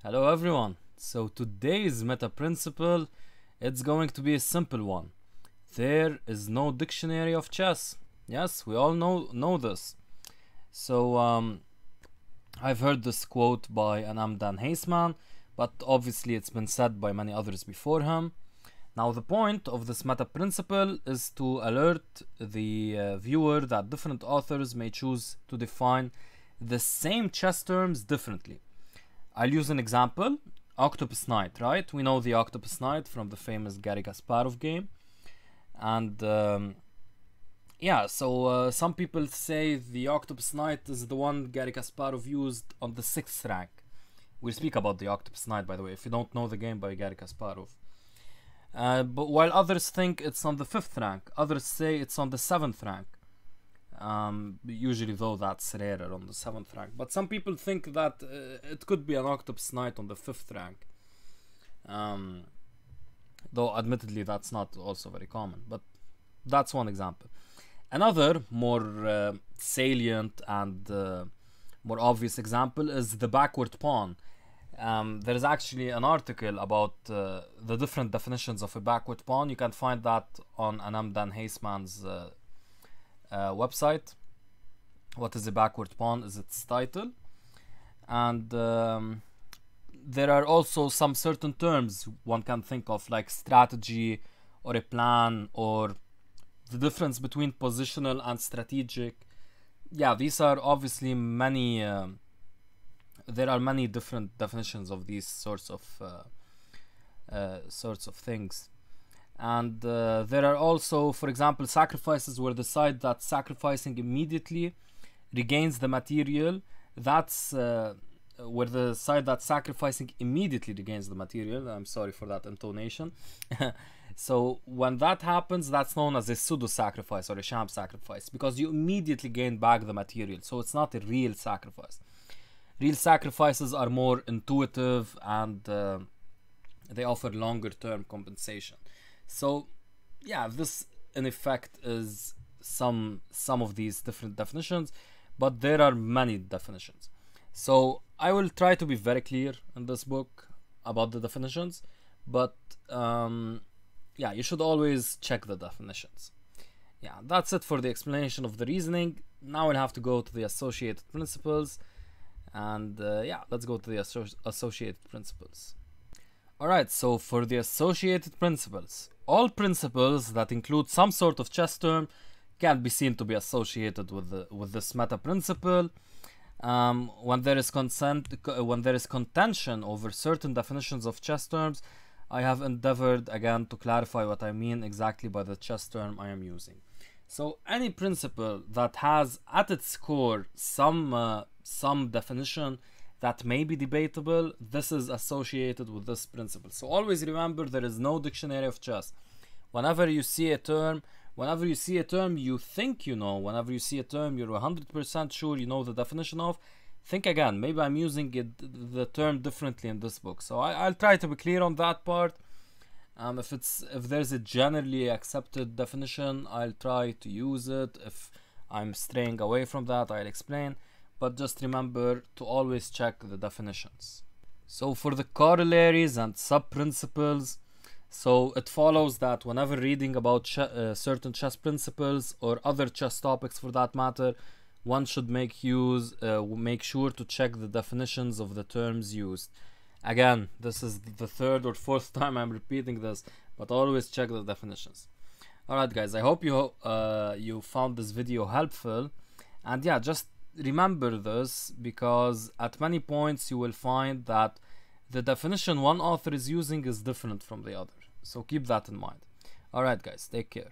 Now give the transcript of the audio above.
Hello everyone. So today's meta principle, it's going to be a simple one. There is no dictionary of chess. Yes, we all know this. So I've heard this quote by Anam Dan Heisman, but obviously it's been said by many others before him. Now the point of this meta principle is to alert the viewer that different authors may choose to define the same chess terms differently. I'll use an example. Octopus Knight, right? We know the Octopus Knight from the famous Garry Kasparov game. And yeah, so some people say the Octopus Knight is the one Garry Kasparov used on the 6th rank. We'll speak about the Octopus Knight, by the way, if you don't know the game by Garry Kasparov. But while others think it's on the 5th rank, others say it's on the 7th rank. Usually though that's rarer on the 7th rank, but some people think that it could be an Octopus Knight on the 5th rank, though admittedly that's not also very common, but that's one example. Another more salient and more obvious example is the backward pawn. There is actually an article about the different definitions of a backward pawn. You can find that on Anam Dan Heisman's website. What is a backward pawn is its title, and there are also some certain terms one can think of, like strategy or a plan, or the difference between positional and strategic. Yeah, these are obviously many there are many different definitions of these sorts of things. And there are also, for example, sacrifices where the side that's sacrificing immediately regains the material. That's where the side that's sacrificing immediately regains the material. I'm sorry for that intonation. So when that happens, that's known as a pseudo sacrifice or a sham sacrifice, because you immediately gain back the material. So it's not a real sacrifice. Real sacrifices are more intuitive, and they offer longer term compensation. So yeah, this in effect is some of these different definitions, but there are many definitions. So I will try to be very clear in this book about the definitions, but yeah, you should always check the definitions. Yeah, that's it for the explanation of the reasoning. Now we'll have to go to the associated principles, and yeah, let's go to the associated principles. Alright, so for the associated principles, all principles that include some sort of chess term can be seen to be associated with this meta principle. When there is contention over certain definitions of chess terms, I have endeavored again to clarify what I mean exactly by the chess term I am using. So any principle that has at its core some definition that may be debatable, this is associated with this principle. So always remember, there is no dictionary of chess. Whenever you see a term you think you know, whenever you see a term you're 100% sure you know the definition of, think again, maybe I'm using the term differently in this book. So I'll try to be clear on that part. If there's a generally accepted definition, I'll try to use it. If I'm straying away from that, I'll explain. But just remember to always check the definitions. So for the corollaries and sub-principles, so it follows that whenever reading about certain chess principles or other chess topics for that matter, one should make sure to check the definitions of the terms used. Again, this is the 3rd or 4th time I'm repeating this, but always check the definitions. Alright guys, I hope you found this video helpful, and yeah, just remember this, because at many points you will find that the definition one author is using is different from the other. So keep that in mind. Alright guys, take care.